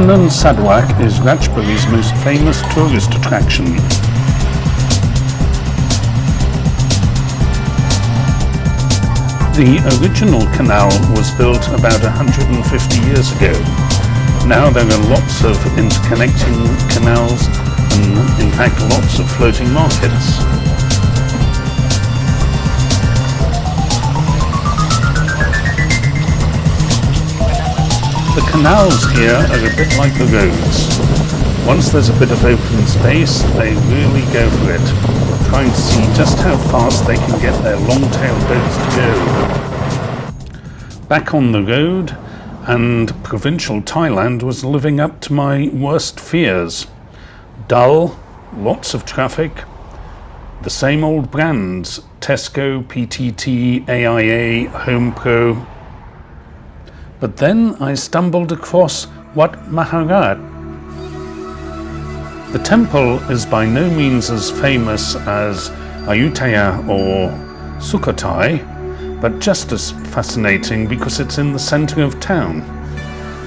Damnan Sadwak is Ratchaburi's most famous tourist attraction. The original canal was built about 150 years ago. Now there are lots of interconnecting canals and in fact lots of floating markets. The canals here are a bit like the roads. Once there's a bit of open space, they really go for it, trying to see just how fast they can get their long-tailed boats to go. Back on the road, and provincial Thailand was living up to my worst fears. Dull, lots of traffic, the same old brands, Tesco, PTT, AIA, HomePro. But then I stumbled across Wat Maharat. The temple is by no means as famous as Ayutthaya or Sukhothai, but just as fascinating because it's in the centre of town.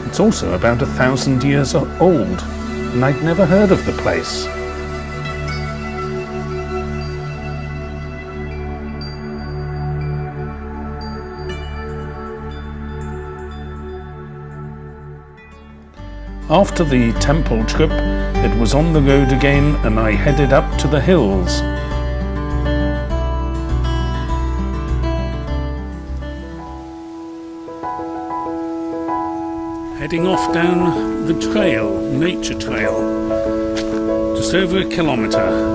It's also about 1,000 years old, and I'd never heard of the place. After the temple trip, it was on the road again and I headed up to the hills. Heading off down the trail, nature trail, just over 1 kilometre.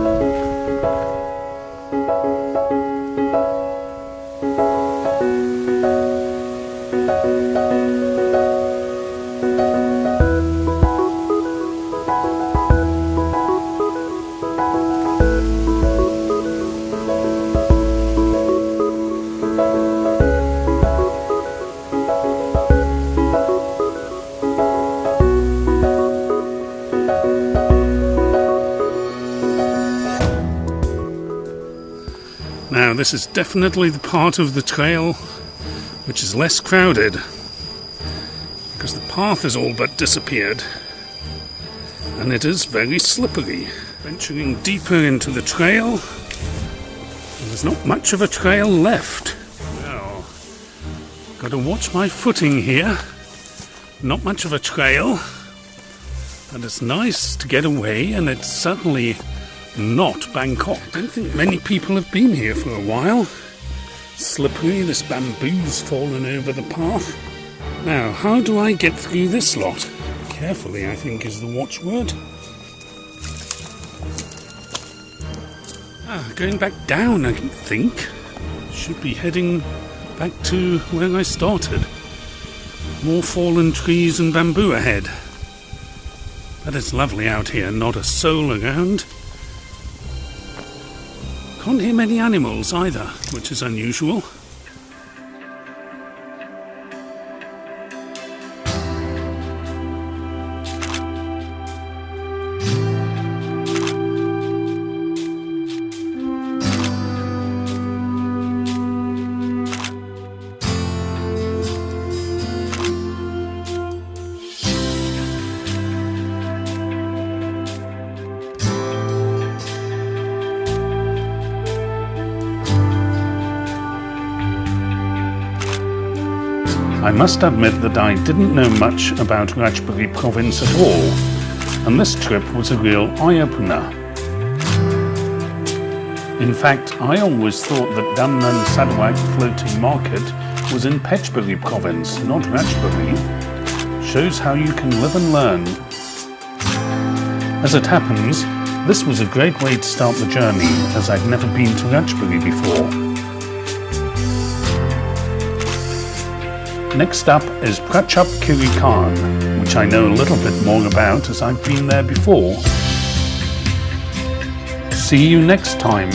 Now this is definitely the part of the trail which is less crowded, because the path has all but disappeared and it is very slippery. Venturing deeper into the trail, and there's not much of a trail left. Well, got to watch my footing here. Not much of a trail, and it's nice to get away, and it's certainly not Bangkok. I don't think many people have been here for a while. Slippery, this bamboo's fallen over the path. Now, how do I get through this lot? Carefully, I think, is the watchword. Going back down, I think. Should be heading back to where I started. More fallen trees and bamboo ahead. But it's lovely out here, not a soul around. Can't hear many animals either, which is unusual. I must admit that I didn't know much about Ratchaburi Province at all, and this trip was a real eye-opener. In fact, I always thought that Damnan Sadwak floating market was in Ratchaburi Province, not Ratchaburi. Shows how you can live and learn. As it happens, this was a great way to start the journey, as I'd never been to Ratchaburi before. Next up is Ratchaburi Khan, which I know a little bit more about as I've been there before. See you next time.